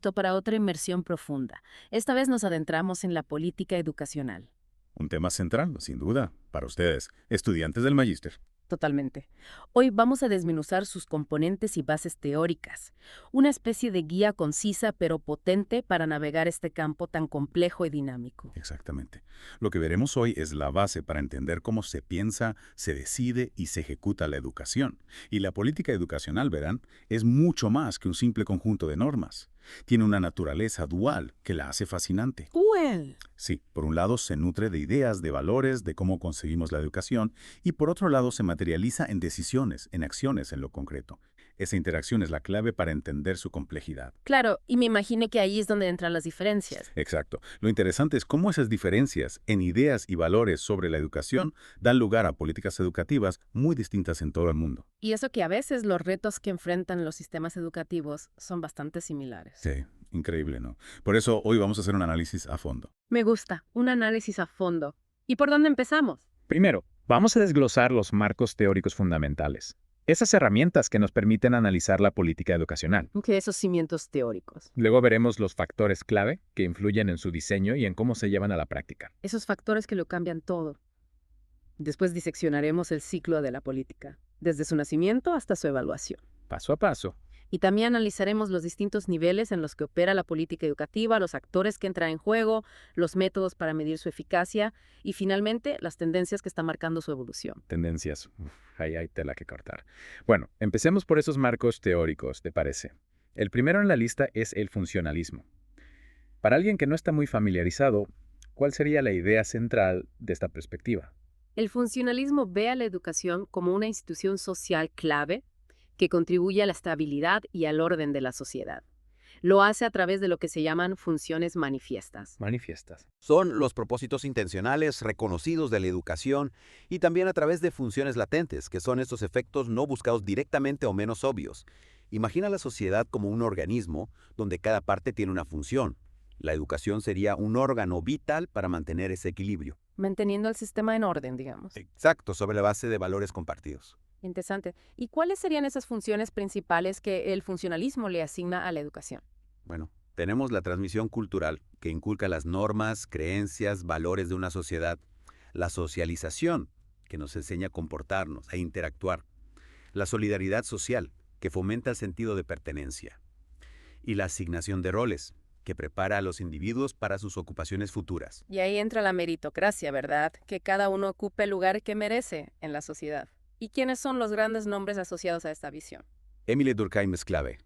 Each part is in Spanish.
listo para otra inmersión profunda. Esta vez nos adentramos en la política educacional. Un tema central, sin duda, para ustedes, estudiantes del magíster. Totalmente. Hoy vamos a desmenuzar sus componentes y bases teóricas, una especie de guía concisa pero potente para navegar este campo tan complejo y dinámico. Exactamente. Lo que veremos hoy es la base para entender cómo se piensa, se decide y se ejecuta la educación. Y la política educacional, verán, es mucho más que un simple conjunto de normas. Tiene una naturaleza dual que la hace fascinante. Well. Sí, por un lado se nutre de ideas, de valores, de cómo conseguimos la educación, y por otro lado se materializa en decisiones, en acciones en lo concreto. Esa interacción es la clave para entender su complejidad. Claro, y me imaginé que ahí es donde entran las diferencias. Exacto. Lo interesante es cómo esas diferencias en ideas y valores sobre la educación dan lugar a políticas educativas muy distintas en todo el mundo. Y eso que a veces los retos que enfrentan los sistemas educativos son bastante similares. Sí, increíble, ¿no? Por eso hoy vamos a hacer un análisis a fondo. Me gusta, un análisis a fondo. ¿Y por dónde empezamos? Primero, vamos a desglosar los marcos teóricos fundamentales, esas herramientas que nos permiten analizar la política educacional. Que esos cimientos teóricos. Luego veremos los factores clave que influyen en su diseño y en cómo se llevan a la práctica. Esos factores que lo cambian todo. Después diseccionaremos el ciclo de la política, desde su nacimiento hasta su evaluación. Paso a paso. Y también analizaremos los distintos niveles en los que opera la política educativa, los actores que entran en juego, los métodos para medir su eficacia y, finalmente, las tendencias que están marcando su evolución. Tendencias. Ahí hay tela que cortar. Bueno, empecemos por esos marcos teóricos, ¿te parece? El primero en la lista es el funcionalismo. Para alguien que no está muy familiarizado, ¿cuál sería la idea central de esta perspectiva? El funcionalismo ve a la educación como una institución social clave que contribuye a la estabilidad y al orden de la sociedad. Lo hace a través de lo que se llaman funciones manifiestas. Manifiestas. Son los propósitos intencionales reconocidos de la educación y también a través de funciones latentes, que son estos efectos no buscados directamente o menos obvios. Imagina la sociedad como un organismo donde cada parte tiene una función. La educación sería un órgano vital para mantener ese equilibrio. Manteniendo el sistema en orden, digamos. Exacto, sobre la base de valores compartidos. Interesante. ¿Y cuáles serían esas funciones principales que el funcionalismo le asigna a la educación? Bueno, tenemos la transmisión cultural, que inculca las normas, creencias, valores de una sociedad. La socialización, que nos enseña a comportarnos, a interactuar. La solidaridad social, que fomenta el sentido de pertenencia. Y la asignación de roles, que prepara a los individuos para sus ocupaciones futuras. Y ahí entra la meritocracia, ¿verdad? Que cada uno ocupe el lugar que merece en la sociedad. ¿Y quiénes son los grandes nombres asociados a esta visión? Émile Durkheim es clave.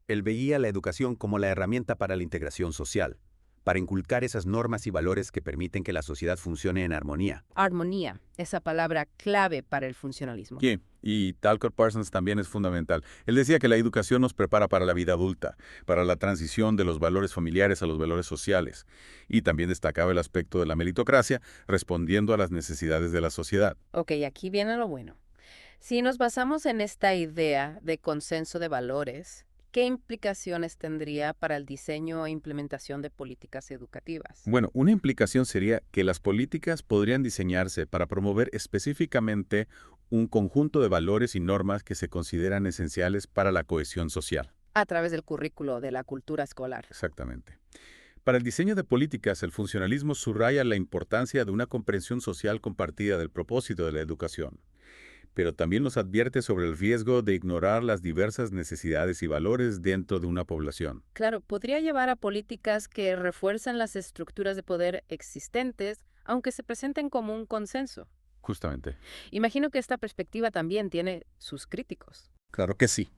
Él veía la educación como la herramienta para la integración social, para inculcar esas normas y valores que permiten que la sociedad funcione en armonía. Armonía, esa palabra clave para el funcionalismo. Sí, y Talcott Parsons también es fundamental. Él decía que la educación nos prepara para la vida adulta, para la transición de los valores familiares a los valores sociales. Y también destacaba el aspecto de la meritocracia, respondiendo a las necesidades de la sociedad. Ok, aquí viene lo bueno. Si nos basamos en esta idea de consenso de valores, ¿qué implicaciones tendría para el diseño e implementación de políticas educativas? Bueno, una implicación sería que las políticas podrían diseñarse para promover específicamente un conjunto de valores y normas que se consideran esenciales para la cohesión social. A través del currículo de la cultura escolar. Exactamente. Para el diseño de políticas, el funcionalismo subraya la importancia de una comprensión social compartida del propósito de la educación, pero también nos advierte sobre el riesgo de ignorar las diversas necesidades y valores dentro de una población. Claro, podría llevar a políticas que refuerzan las estructuras de poder existentes, aunque se presenten como un consenso. Justamente. Imagino que esta perspectiva también tiene sus críticos. Claro que sí.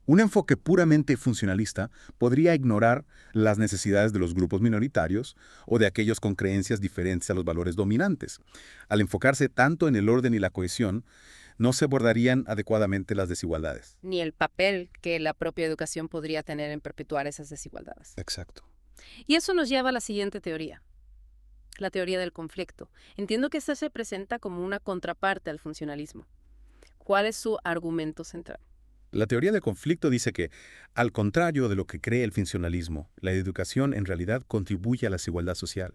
Un enfoque puramente funcionalista podría ignorar las necesidades de los grupos minoritarios o de aquellos con creencias diferentes a los valores dominantes. Al enfocarse tanto en el orden y la cohesión, no se abordarían adecuadamente las desigualdades. Ni el papel que la propia educación podría tener en perpetuar esas desigualdades. Exacto. Y eso nos lleva a la siguiente teoría, la teoría del conflicto. Entiendo que esta se presenta como una contraparte al funcionalismo. ¿Cuál es su argumento central? La teoría del conflicto dice que, al contrario de lo que cree el funcionalismo, la educación en realidad contribuye a la desigualdad social,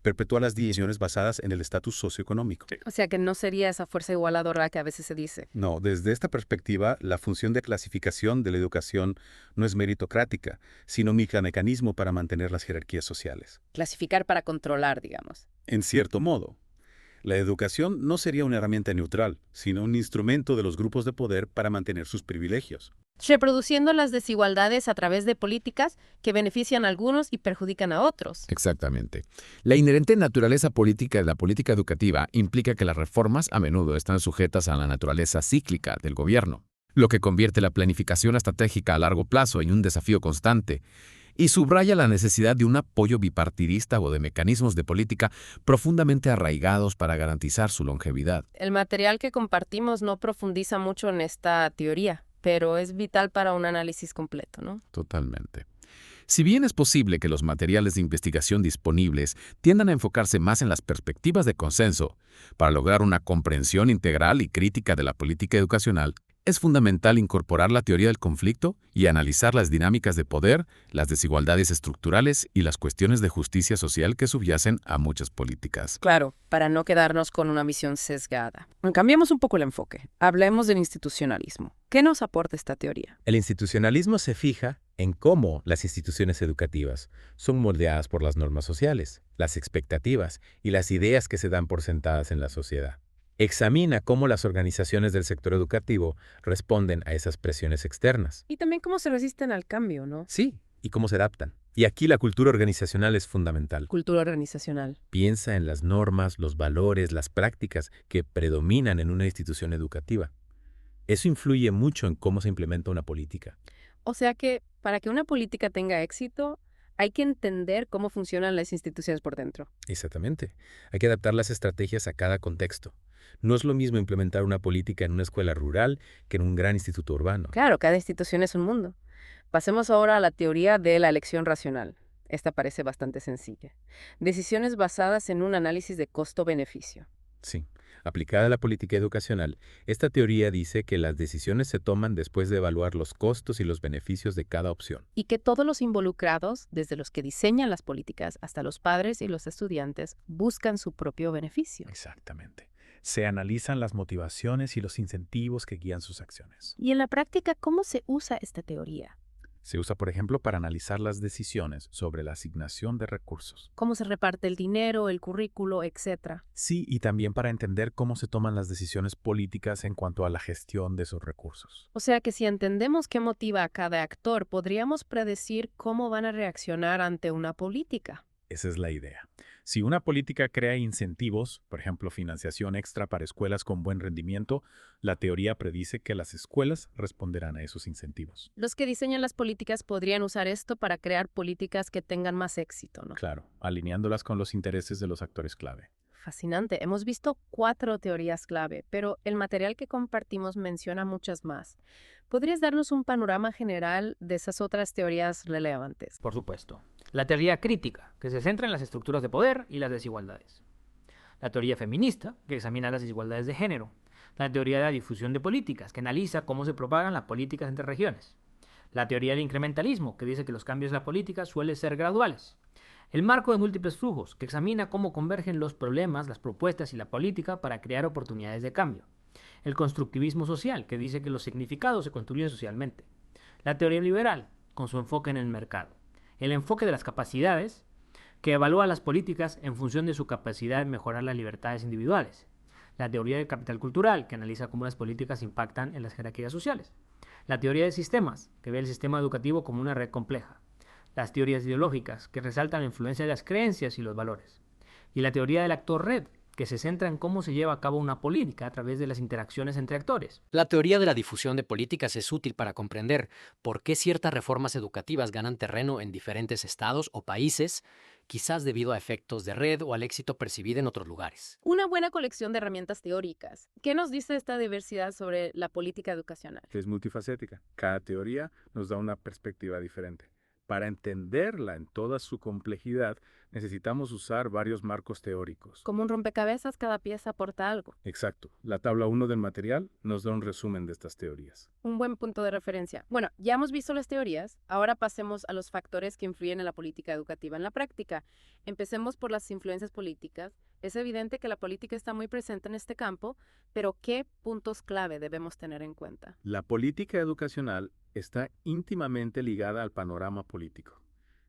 perpetúa las divisiones basadas en el estatus socioeconómico. O sea que no sería esa fuerza igualadora que a veces se dice. No, desde esta perspectiva, la función de clasificación de la educación no es meritocrática, sino un mecanismo para mantener las jerarquías sociales. Clasificar para controlar, digamos. En cierto modo, la educación no sería una herramienta neutral, sino un instrumento de los grupos de poder para mantener sus privilegios. Reproduciendo las desigualdades a través de políticas que benefician a algunos y perjudican a otros. Exactamente. La inherente naturaleza política de la política educativa implica que las reformas a menudo están sujetas a la naturaleza cíclica del gobierno, lo que convierte la planificación estratégica a largo plazo en un desafío constante y subraya la necesidad de un apoyo bipartidista o de mecanismos de política profundamente arraigados para garantizar su longevidad. El material que compartimos no profundiza mucho en esta teoría, pero es vital para un análisis completo, ¿no? Totalmente. Si bien es posible que los materiales de investigación disponibles tiendan a enfocarse más en las perspectivas de consenso para lograr una comprensión integral y crítica de la política educacional, es fundamental incorporar la teoría del conflicto y analizar las dinámicas de poder, las desigualdades estructurales y las cuestiones de justicia social que subyacen a muchas políticas. Claro, para no quedarnos con una visión sesgada. Cambiemos un poco el enfoque. Hablemos del institucionalismo. ¿Qué nos aporta esta teoría? El institucionalismo se fija en cómo las instituciones educativas son moldeadas por las normas sociales, las expectativas y las ideas que se dan por sentadas en la sociedad. Examina cómo las organizaciones del sector educativo responden a esas presiones externas. Y también cómo se resisten al cambio, ¿no? Sí, y cómo se adaptan. Y aquí la cultura organizacional es fundamental. Cultura organizacional. Piensa en las normas, los valores, las prácticas que predominan en una institución educativa. Eso influye mucho en cómo se implementa una política. O sea que para que una política tenga éxito, hay que entender cómo funcionan las instituciones por dentro. Exactamente. Hay que adaptar las estrategias a cada contexto. No es lo mismo implementar una política en una escuela rural que en un gran instituto urbano. Claro, cada institución es un mundo. Pasemos ahora a la teoría de la elección racional. Esta parece bastante sencilla. Decisiones basadas en un análisis de costo-beneficio. Sí. Aplicada a la política educacional, esta teoría dice que las decisiones se toman después de evaluar los costos y los beneficios de cada opción. Y que todos los involucrados, desde los que diseñan las políticas hasta los padres y los estudiantes, buscan su propio beneficio. Exactamente. Se analizan las motivaciones y los incentivos que guían sus acciones. Y en la práctica, ¿cómo se usa esta teoría? Se usa, por ejemplo, para analizar las decisiones sobre la asignación de recursos. ¿Cómo se reparte el dinero, el currículo, etcétera? Sí, y también para entender cómo se toman las decisiones políticas en cuanto a la gestión de esos recursos. O sea que si entendemos qué motiva a cada actor, podríamos predecir cómo van a reaccionar ante una política. Esa es la idea. Si una política crea incentivos, por ejemplo, financiación extra para escuelas con buen rendimiento, la teoría predice que las escuelas responderán a esos incentivos. Los que diseñan las políticas podrían usar esto para crear políticas que tengan más éxito, ¿no? Claro, alineándolas con los intereses de los actores clave. Fascinante. Hemos visto 4 teorías clave, pero el material que compartimos menciona muchas más. ¿Podrías darnos un panorama general de esas otras teorías relevantes? Por supuesto. La teoría crítica, que se centra en las estructuras de poder y las desigualdades. La teoría feminista, que examina las desigualdades de género. La teoría de la difusión de políticas, que analiza cómo se propagan las políticas entre regiones. La teoría del incrementalismo, que dice que los cambios de la política suelen ser graduales. El marco de múltiples flujos, que examina cómo convergen los problemas, las propuestas y la política para crear oportunidades de cambio. El constructivismo social, que dice que los significados se construyen socialmente. La teoría liberal, con su enfoque en el mercado. El enfoque de las capacidades, que evalúa las políticas en función de su capacidad de mejorar las libertades individuales. La teoría del capital cultural, que analiza cómo las políticas impactan en las jerarquías sociales. La teoría de sistemas, que ve el sistema educativo como una red compleja. Las teorías ideológicas, que resaltan la influencia de las creencias y los valores. Y la teoría del actor-red, que se centra en cómo se lleva a cabo una política a través de las interacciones entre actores. La teoría de la difusión de políticas es útil para comprender por qué ciertas reformas educativas ganan terreno en diferentes estados o países, quizás debido a efectos de red o al éxito percibido en otros lugares. Una buena colección de herramientas teóricas. ¿Qué nos dice esta diversidad sobre la política educacional? Es multifacética. Cada teoría nos da una perspectiva diferente. Para entenderla en toda su complejidad, necesitamos usar varios marcos teóricos. Como un rompecabezas, cada pieza aporta algo. Exacto. La tabla 1 del material nos da un resumen de estas teorías. Un buen punto de referencia. Bueno, ya hemos visto las teorías, ahora pasemos a los factores que influyen en la política educativa en la práctica. Empecemos por las influencias políticas. Es evidente que la política está muy presente en este campo, pero ¿qué puntos clave debemos tener en cuenta? La política educacional está íntimamente ligada al panorama político.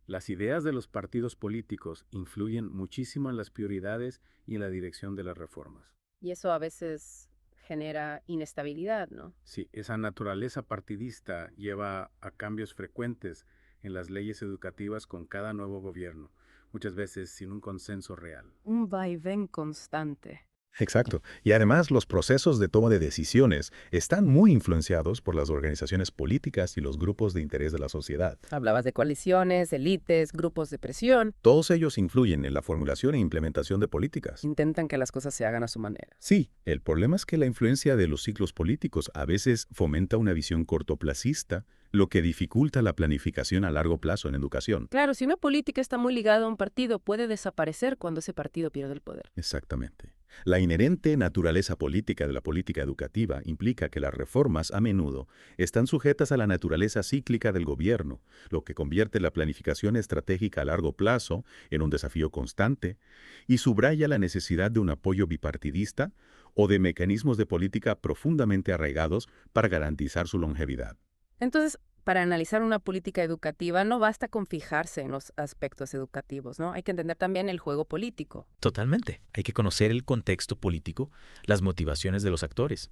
Las ideas de los partidos políticos influyen muchísimo en las prioridades y en la dirección de las reformas. Y eso a veces genera inestabilidad, ¿no? Sí, esa naturaleza partidista lleva a cambios frecuentes en las leyes educativas con cada nuevo gobierno, muchas veces sin un consenso real. Un vaivén constante. Exacto. Y además los procesos de toma de decisiones están muy influenciados por las organizaciones políticas y los grupos de interés de la sociedad. Hablabas de coaliciones, élites, grupos de presión. Todos ellos influyen en la formulación e implementación de políticas. Intentan que las cosas se hagan a su manera. Sí, el problema es que la influencia de los ciclos políticos a veces fomenta una visión cortoplacista, lo que dificulta la planificación a largo plazo en educación. Claro, si una política está muy ligada a un partido, puede desaparecer cuando ese partido pierde el poder. Exactamente. La inherente naturaleza política de la política educativa implica que las reformas a menudo están sujetas a la naturaleza cíclica del gobierno, lo que convierte la planificación estratégica a largo plazo en un desafío constante y subraya la necesidad de un apoyo bipartidista o de mecanismos de política profundamente arraigados para garantizar su longevidad. Entonces, para analizar una política educativa no basta con fijarse en los aspectos educativos, ¿no? Hay que entender también el juego político. Totalmente. Hay que conocer el contexto político, las motivaciones de los actores.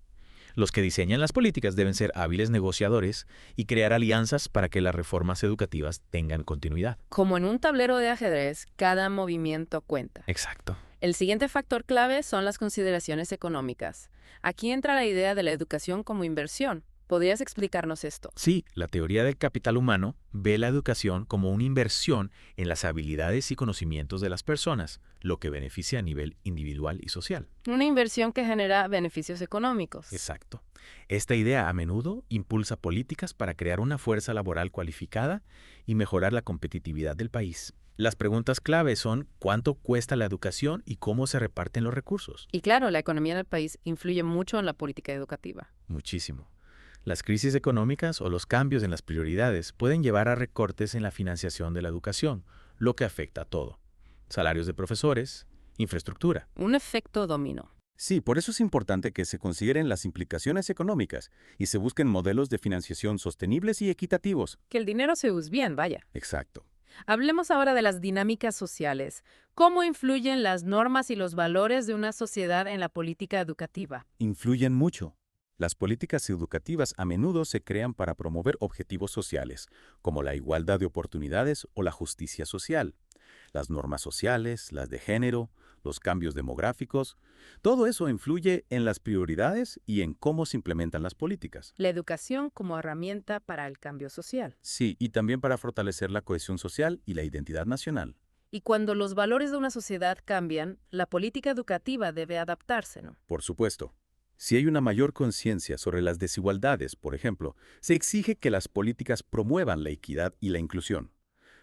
Los que diseñan las políticas deben ser hábiles negociadores y crear alianzas para que las reformas educativas tengan continuidad. Como en un tablero de ajedrez, cada movimiento cuenta. Exacto. El siguiente factor clave son las consideraciones económicas. Aquí entra la idea de la educación como inversión. ¿Podrías explicarnos esto? Sí, la teoría del capital humano ve la educación como una inversión en las habilidades y conocimientos de las personas, lo que beneficia a nivel individual y social. Una inversión que genera beneficios económicos. Exacto. Esta idea a menudo impulsa políticas para crear una fuerza laboral cualificada y mejorar la competitividad del país. Las preguntas clave son cuánto cuesta la educación y cómo se reparten los recursos. Y claro, la economía del país influye mucho en la política educativa. Muchísimo. Las crisis económicas o los cambios en las prioridades pueden llevar a recortes en la financiación de la educación, lo que afecta a todo. Salarios de profesores, infraestructura. Un efecto dominó. Sí, por eso es importante que se consideren las implicaciones económicas y se busquen modelos de financiación sostenibles y equitativos. Que el dinero se use bien, vaya. Exacto. Hablemos ahora de las dinámicas sociales. ¿Cómo influyen las normas y los valores de una sociedad en la política educativa? Influyen mucho. Las políticas educativas a menudo se crean para promover objetivos sociales, como la igualdad de oportunidades o la justicia social. Las normas sociales, las de género, los cambios demográficos, todo eso influye en las prioridades y en cómo se implementan las políticas. La educación como herramienta para el cambio social. Sí, y también para fortalecer la cohesión social y la identidad nacional. Y cuando los valores de una sociedad cambian, la política educativa debe adaptarse, ¿no? Por supuesto. Si hay una mayor conciencia sobre las desigualdades, por ejemplo, se exige que las políticas promuevan la equidad y la inclusión.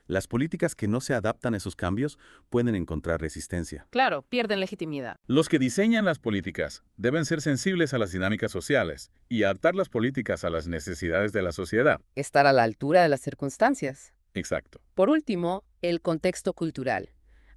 Las políticas que no se adaptan a esos cambios pueden encontrar resistencia. Claro, pierden legitimidad. Los que diseñan las políticas deben ser sensibles a las dinámicas sociales y adaptar las políticas a las necesidades de la sociedad. Estar a la altura de las circunstancias. Exacto. Por último, el contexto cultural.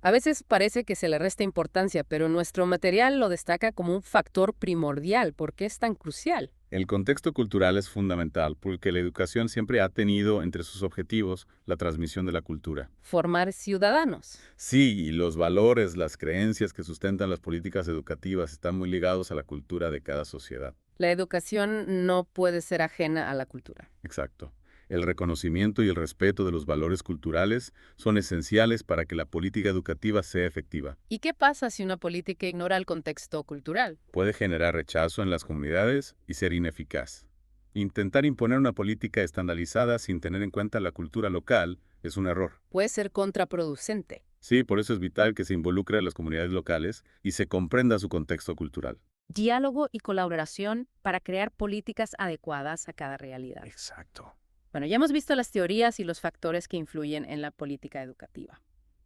A veces parece que se le resta importancia, pero nuestro material lo destaca como un factor primordial. ¿Por qué es tan crucial? El contexto cultural es fundamental porque la educación siempre ha tenido entre sus objetivos la transmisión de la cultura. Formar ciudadanos. Sí, y los valores, las creencias que sustentan las políticas educativas están muy ligados a la cultura de cada sociedad. La educación no puede ser ajena a la cultura. Exacto. El reconocimiento y el respeto de los valores culturales son esenciales para que la política educativa sea efectiva. ¿Y qué pasa si una política ignora el contexto cultural? Puede generar rechazo en las comunidades y ser ineficaz. Intentar imponer una política estandarizada sin tener en cuenta la cultura local es un error. Puede ser contraproducente. Sí, por eso es vital que se involucre a las comunidades locales y se comprenda su contexto cultural. Diálogo y colaboración para crear políticas adecuadas a cada realidad. Exacto. Bueno, ya hemos visto las teorías y los factores que influyen en la política educativa.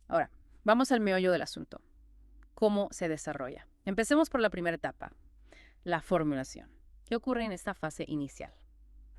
Ahora, vamos al meollo del asunto. ¿Cómo se desarrolla? Empecemos por la primera etapa, la formulación. ¿Qué ocurre en esta fase inicial?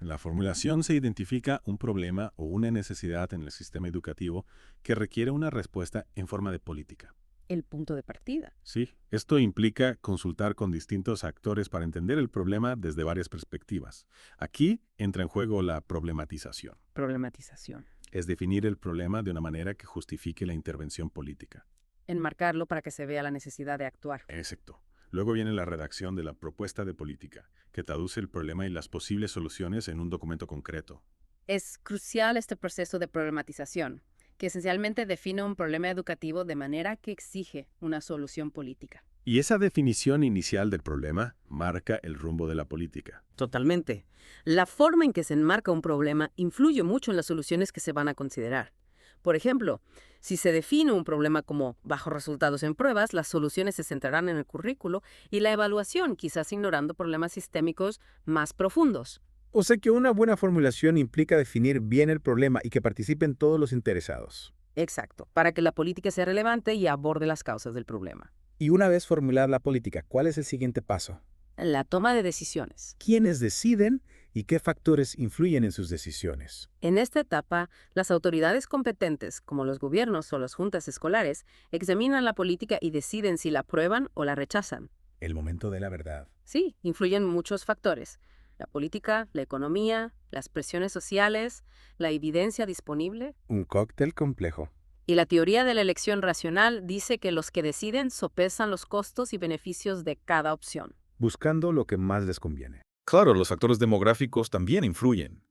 En la formulación se identifica un problema o una necesidad en el sistema educativo que requiere una respuesta en forma de política. El punto de partida. Sí, esto implica consultar con distintos actores para entender el problema desde varias perspectivas. Aquí entra en juego la problematización. Problematización. Es definir el problema de una manera que justifique la intervención política. Enmarcarlo para que se vea la necesidad de actuar. Exacto. Luego viene la redacción de la propuesta de política, que traduce el problema y las posibles soluciones en un documento concreto. Es crucial este proceso de problematización, que esencialmente define un problema educativo de manera que exige una solución política. Y esa definición inicial del problema marca el rumbo de la política. Totalmente. La forma en que se enmarca un problema influye mucho en las soluciones que se van a considerar. Por ejemplo, si se define un problema como bajos resultados en pruebas, las soluciones se centrarán en el currículo y la evaluación, quizás ignorando problemas sistémicos más profundos. O sea que una buena formulación implica definir bien el problema y que participen todos los interesados. Exacto, para que la política sea relevante y aborde las causas del problema. Y una vez formulada la política, ¿cuál es el siguiente paso? La toma de decisiones. ¿Quiénes deciden y qué factores influyen en sus decisiones? En esta etapa, las autoridades competentes, como los gobiernos o las juntas escolares, examinan la política y deciden si la aprueban o la rechazan. El momento de la verdad. Sí, influyen muchos factores. La política, la economía, las presiones sociales, la evidencia disponible. Un cóctel complejo. Y la teoría de la elección racional dice que los que deciden sopesan los costos y beneficios de cada opción. Buscando lo que más les conviene. Claro, los factores demográficos también influyen.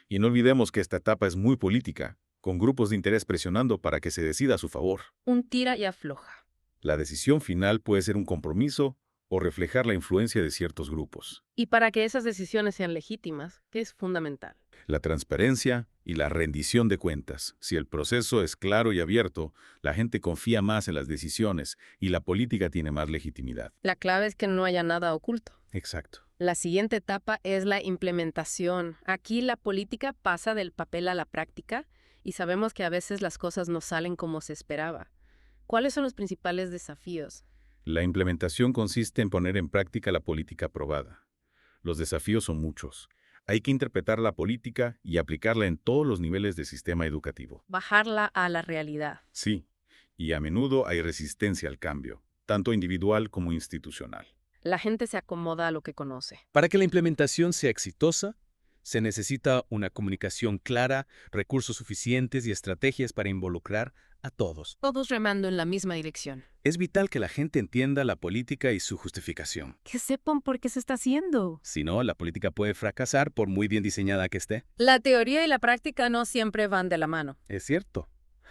Y no olvidemos que esta etapa es muy política, con grupos de interés presionando para que se decida a su favor. Un tira y afloja. La decisión final puede ser un compromiso o reflejar la influencia de ciertos grupos. Y para que esas decisiones sean legítimas, ¿qué es fundamental? La transparencia y la rendición de cuentas. Si el proceso es claro y abierto, la gente confía más en las decisiones y la política tiene más legitimidad. La clave es que no haya nada oculto. Exacto. La siguiente etapa es la implementación. Aquí la política pasa del papel a la práctica y sabemos que a veces las cosas no salen como se esperaba. ¿Cuáles son los principales desafíos? La implementación consiste en poner en práctica la política aprobada. Los desafíos son muchos. Hay que interpretar la política y aplicarla en todos los niveles del sistema educativo. Bajarla a la realidad. Sí, y a menudo hay resistencia al cambio, tanto individual como institucional. La gente se acomoda a lo que conoce. Para que la implementación sea exitosa, se necesita una comunicación clara, recursos suficientes y estrategias para involucrar a todos. Todos remando en la misma dirección. Es vital que la gente entienda la política y su justificación. Que sepan por qué se está haciendo. Si no, la política puede fracasar por muy bien diseñada que esté. La teoría y la práctica no siempre van de la mano. Es cierto.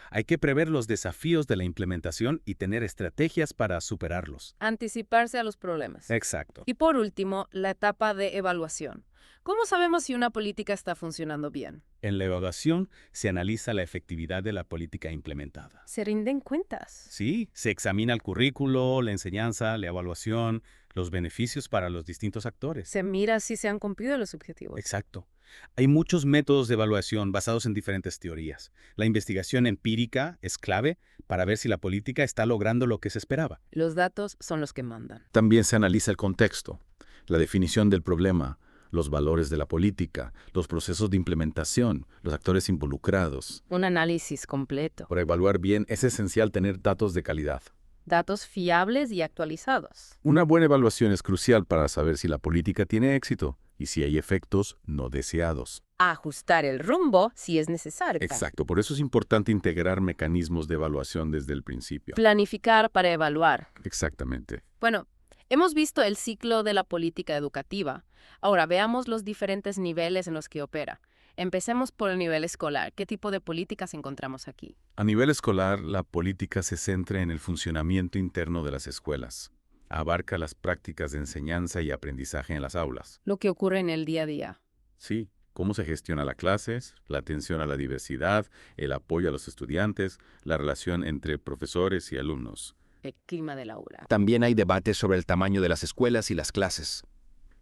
Hay que prever los desafíos de la implementación y tener estrategias para superarlos. Anticiparse a los problemas. Exacto. Y por último, la etapa de evaluación. ¿Cómo sabemos si una política está funcionando bien? En la evaluación se analiza la efectividad de la política implementada. ¿Se rinden cuentas? Sí, se examina el currículo, la enseñanza, la evaluación, los beneficios para los distintos actores. Se mira si se han cumplido los objetivos. Exacto. Hay muchos métodos de evaluación basados en diferentes teorías. La investigación empírica es clave para ver si la política está logrando lo que se esperaba. Los datos son los que mandan. También se analiza el contexto, la definición del problema, los valores de la política, los procesos de implementación, los actores involucrados. Un análisis completo. Para evaluar bien es esencial tener datos de calidad. Datos fiables y actualizados. Una buena evaluación es crucial para saber si la política tiene éxito y si hay efectos no deseados. Ajustar el rumbo si es necesario. Exacto, por eso es importante integrar mecanismos de evaluación desde el principio. Planificar para evaluar. Exactamente. Bueno, hemos visto el ciclo de la política educativa. Ahora veamos los diferentes niveles en los que opera. Empecemos por el nivel escolar. ¿Qué tipo de políticas encontramos aquí? A nivel escolar, la política se centra en el funcionamiento interno de las escuelas. Abarca las prácticas de enseñanza y aprendizaje en las aulas. Lo que ocurre en el día a día. Sí, cómo se gestiona la clase, la atención a la diversidad, el apoyo a los estudiantes, la relación entre profesores y alumnos. El clima del aula. También hay debates sobre el tamaño de las escuelas y las clases.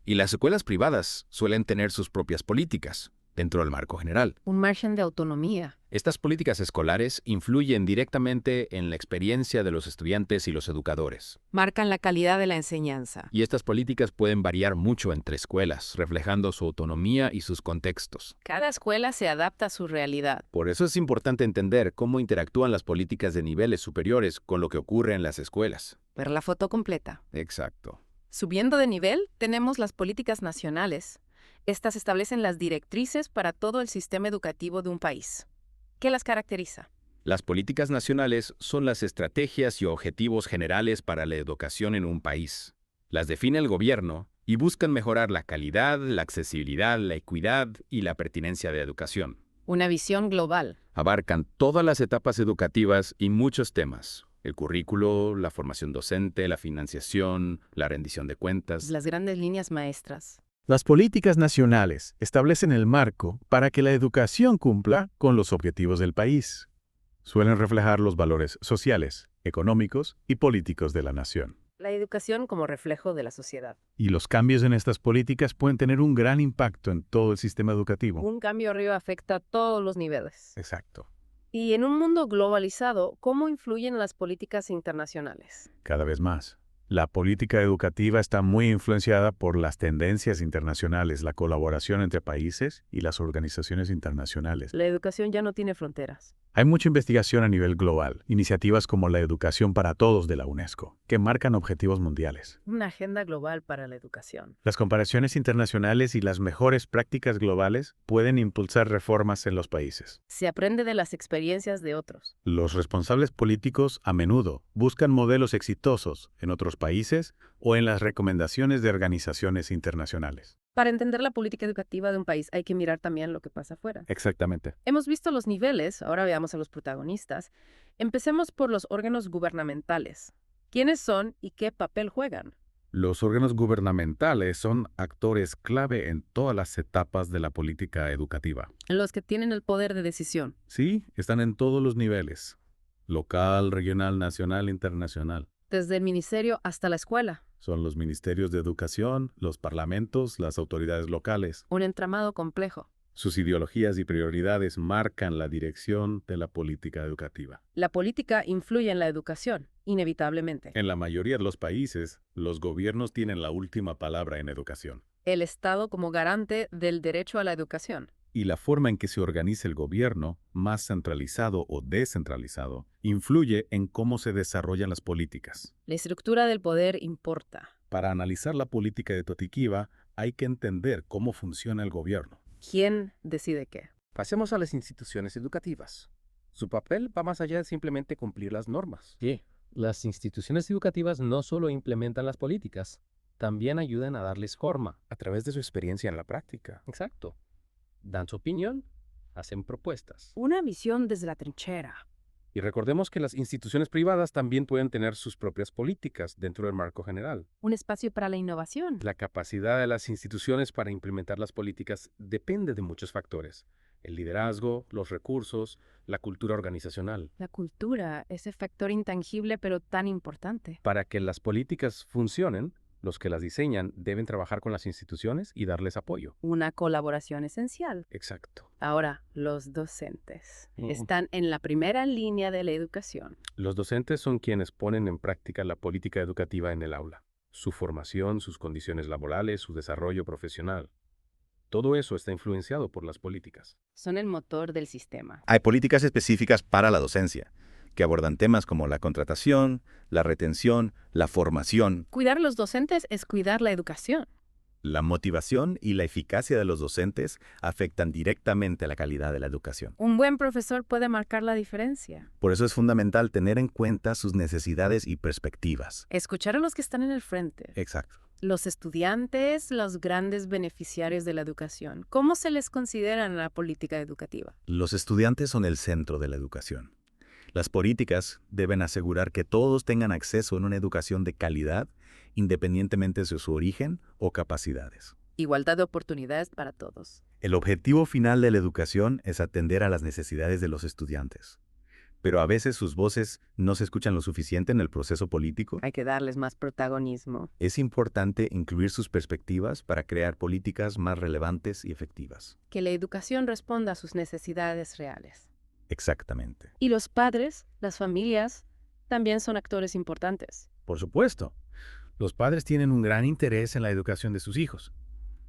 Y las escuelas privadas suelen tener sus propias políticas. dentro del marco general. Un margen de autonomía. Estas políticas escolares influyen directamente en la experiencia de los estudiantes y los educadores. Marcan la calidad de la enseñanza. Y estas políticas pueden variar mucho entre escuelas, reflejando su autonomía y sus contextos. Cada escuela se adapta a su realidad. Por eso es importante entender cómo interactúan las políticas de niveles superiores con lo que ocurre en las escuelas. Ver la foto completa. Exacto. Subiendo de nivel, tenemos las políticas nacionales. Estas establecen las directrices para todo el sistema educativo de un país. ¿Qué las caracteriza? Las políticas nacionales son las estrategias y objetivos generales para la educación en un país. Las define el gobierno y buscan mejorar la calidad, la accesibilidad, la equidad y la pertinencia de la educación. Una visión global. Abarcan todas las etapas educativas y muchos temas. El currículo, la formación docente, la financiación, la rendición de cuentas. Las grandes líneas maestras. Las políticas nacionales establecen el marco para que la educación cumpla con los objetivos del país. Suelen reflejar los valores sociales, económicos y políticos de la nación. La educación como reflejo de la sociedad. Y los cambios en estas políticas pueden tener un gran impacto en todo el sistema educativo. Un cambio arriba afecta a todos los niveles. Exacto. Y en un mundo globalizado, ¿cómo influyen las políticas internacionales? Cada vez más. La política educativa está muy influenciada por las tendencias internacionales, la colaboración entre países y las organizaciones internacionales. La educación ya no tiene fronteras. Hay mucha investigación a nivel global, iniciativas como la Educación para Todos de la UNESCO, que marcan objetivos mundiales. Una agenda global para la educación. Las comparaciones internacionales y las mejores prácticas globales pueden impulsar reformas en los países. Se aprende de las experiencias de otros. Los responsables políticos a menudo buscan modelos exitosos en otros países o en las recomendaciones de organizaciones internacionales. Para entender la política educativa de un país hay que mirar también lo que pasa afuera. Exactamente. Hemos visto los niveles, ahora veamos a los protagonistas. Empecemos por los órganos gubernamentales. ¿Quiénes son y qué papel juegan? Los órganos gubernamentales son actores clave en todas las etapas de la política educativa. Los que tienen el poder de decisión. Sí, están en todos los niveles: local, regional, nacional, internacional. Desde el ministerio hasta la escuela. Son los ministerios de educación, los parlamentos, las autoridades locales. Un entramado complejo. Sus ideologías y prioridades marcan la dirección de la política educativa. La política influye en la educación, inevitablemente. En la mayoría de los países, los gobiernos tienen la última palabra en educación. El Estado como garante del derecho a la educación. Y la forma en que se organiza el gobierno, más centralizado o descentralizado, influye en cómo se desarrollan las políticas. La estructura del poder importa. Para analizar la política educativa, hay que entender cómo funciona el gobierno. ¿Quién decide qué? Pasemos a las instituciones educativas. Su papel va más allá de simplemente cumplir las normas. Sí, las instituciones educativas no solo implementan las políticas, también ayudan a darles forma. A través de su experiencia en la práctica. Exacto. Dan su opinión, hacen propuestas. Una visión desde la trinchera. Y recordemos que las instituciones privadas también pueden tener sus propias políticas dentro del marco general. Un espacio para la innovación. La capacidad de las instituciones para implementar las políticas depende de muchos factores. El liderazgo, los recursos, la cultura organizacional. La cultura, ese factor intangible pero tan importante. Para que las políticas funcionen, los que las diseñan deben trabajar con las instituciones y darles apoyo. Una colaboración esencial. Exacto. Ahora, los docentes están en la primera línea de la educación. Los docentes son quienes ponen en práctica la política educativa en el aula. Su formación, sus condiciones laborales, su desarrollo profesional. Todo eso está influenciado por las políticas. Son el motor del sistema. Hay políticas específicas para la docencia, que abordan temas como la contratación, la retención, la formación. Cuidar a los docentes es cuidar la educación. La motivación y la eficacia de los docentes afectan directamente la calidad de la educación. Un buen profesor puede marcar la diferencia. Por eso es fundamental tener en cuenta sus necesidades y perspectivas. Escuchar a los que están en el frente. Exacto. Los estudiantes, los grandes beneficiarios de la educación. ¿Cómo se les considera en la política educativa? Los estudiantes son el centro de la educación. Las políticas deben asegurar que todos tengan acceso a una educación de calidad, independientemente de su origen o capacidades. Igualdad de oportunidades para todos. El objetivo final de la educación es atender a las necesidades de los estudiantes. pero a veces sus voces no se escuchan lo suficiente en el proceso político. Hay que darles más protagonismo. Es importante incluir sus perspectivas para crear políticas más relevantes y efectivas. Que la educación responda a sus necesidades reales. Exactamente. Y los padres, las familias, también son actores importantes. Por supuesto. Los padres tienen un gran interés en la educación de sus hijos.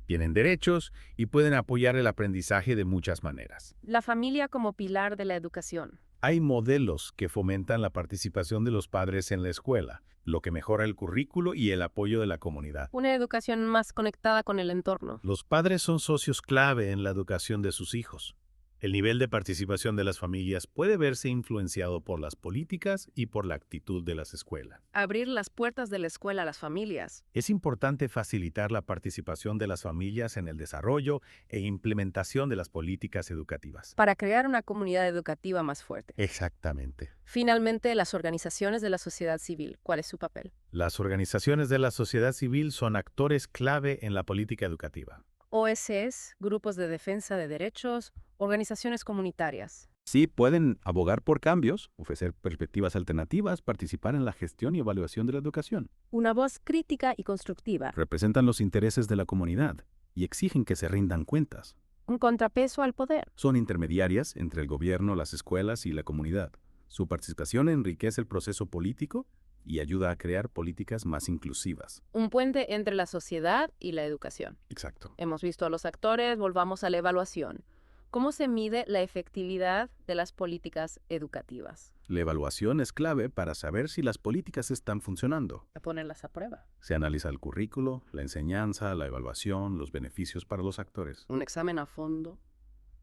Tienen derechos y pueden apoyar el aprendizaje de muchas maneras. La familia como pilar de la educación. Hay modelos que fomentan la participación de los padres en la escuela, lo que mejora el currículo y el apoyo de la comunidad. Una educación más conectada con el entorno. Los padres son socios clave en la educación de sus hijos. El nivel de participación de las familias puede verse influenciado por las políticas y por la actitud de las escuelas. Abrir las puertas de la escuela a las familias. Es importante facilitar la participación de las familias en el desarrollo e implementación de las políticas educativas. Para crear una comunidad educativa más fuerte. Exactamente. Finalmente, las organizaciones de la sociedad civil. ¿Cuál es su papel? Las organizaciones de la sociedad civil son actores clave en la política educativa. OSS, grupos de defensa de derechos, organizaciones comunitarias. Sí, pueden abogar por cambios, ofrecer perspectivas alternativas, participar en la gestión y evaluación de la educación. Una voz crítica y constructiva. Representan los intereses de la comunidad y exigen que se rindan cuentas. Un contrapeso al poder. Son intermediarias entre el gobierno, las escuelas y la comunidad. Su participación enriquece el proceso político y ayuda a crear políticas más inclusivas. Un puente entre la sociedad y la educación. Exacto. Hemos visto a los actores, volvamos a la evaluación. ¿Cómo se mide la efectividad de las políticas educativas? La evaluación es clave para saber si las políticas están funcionando. A ponerlas a prueba. Se analiza el currículo, la enseñanza, la evaluación, los beneficios para los actores. Un examen a fondo.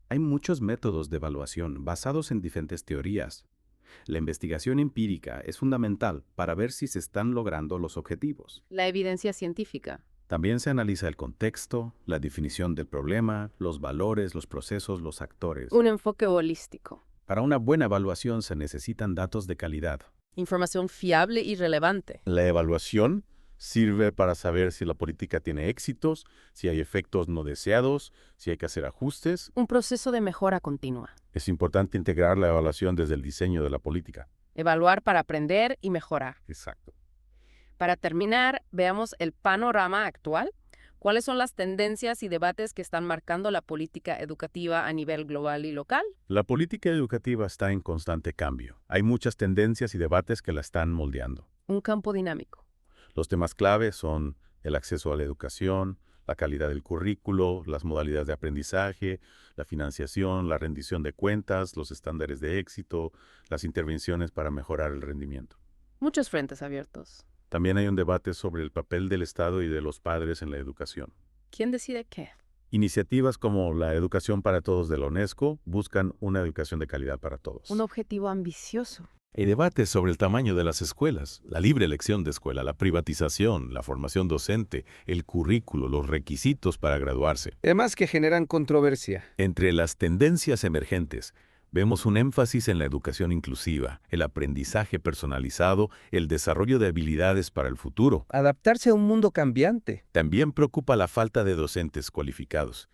Hay muchos métodos de evaluación basados en diferentes teorías. La investigación empírica es fundamental para ver si se están logrando los objetivos. La evidencia científica. También se analiza el contexto, la definición del problema, los valores, los procesos, los actores. Un enfoque holístico. Para una buena evaluación se necesitan datos de calidad. Información fiable y relevante. La evaluación sirve para saber si la política tiene éxitos, si hay efectos no deseados, si hay que hacer ajustes. Un proceso de mejora continua. Es importante integrar la evaluación desde el diseño de la política. Evaluar para aprender y mejorar. Exacto. Para terminar, veamos el panorama actual. ¿Cuáles son las tendencias y debates que están marcando la política educativa a nivel global y local? La política educativa está en constante cambio. Hay muchas tendencias y debates que la están moldeando. Un campo dinámico. Los temas clave son el acceso a la educación, la calidad del currículo, las modalidades de aprendizaje, la financiación, la rendición de cuentas, los estándares de éxito, las intervenciones para mejorar el rendimiento. Muchos frentes abiertos. También hay un debate sobre el papel del Estado y de los padres en la educación. ¿Quién decide qué? Iniciativas como la Educación para Todos de la UNESCO buscan una educación de calidad para todos. Un objetivo ambicioso. Hay debates sobre el tamaño de las escuelas, la libre elección de escuela, la privatización, la formación docente, el currículo, los requisitos para graduarse. Además que generan controversia. Entre las tendencias emergentes, vemos un énfasis en la educación inclusiva, el aprendizaje personalizado, el desarrollo de habilidades para el futuro. Adaptarse a un mundo cambiante. También preocupa la falta de docentes cualificados.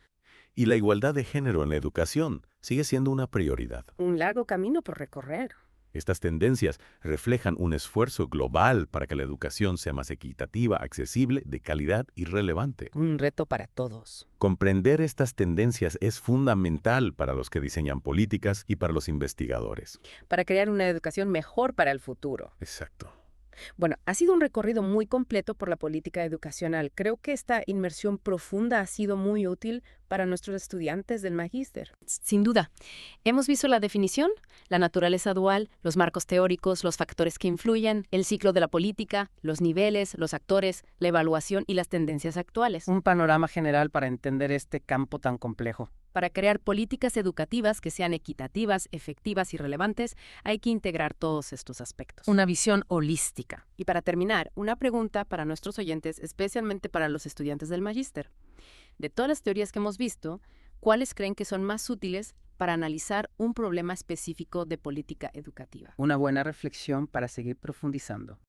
Y la igualdad de género en la educación sigue siendo una prioridad. Un largo camino por recorrer. Estas tendencias reflejan un esfuerzo global para que la educación sea más equitativa, accesible, de calidad y relevante. Un reto para todos. Comprender estas tendencias es fundamental para los que diseñan políticas y para los investigadores. Para crear una educación mejor para el futuro. Exacto. Bueno, ha sido un recorrido muy completo por la política educacional. Creo que esta inmersión profunda ha sido muy útil para nuestros estudiantes del magíster. Sin duda. Hemos visto la definición, la naturaleza dual, los marcos teóricos, los factores que influyen, el ciclo de la política, los niveles, los actores, la evaluación y las tendencias actuales. Un panorama general para entender este campo tan complejo. Para crear políticas educativas que sean equitativas, efectivas y relevantes, hay que integrar todos estos aspectos. Una visión holística. Y para terminar, una pregunta para nuestros oyentes, especialmente para los estudiantes del magíster. De todas las teorías que hemos visto, ¿cuáles creen que son más útiles para analizar un problema específico de política educativa? Una buena reflexión para seguir profundizando.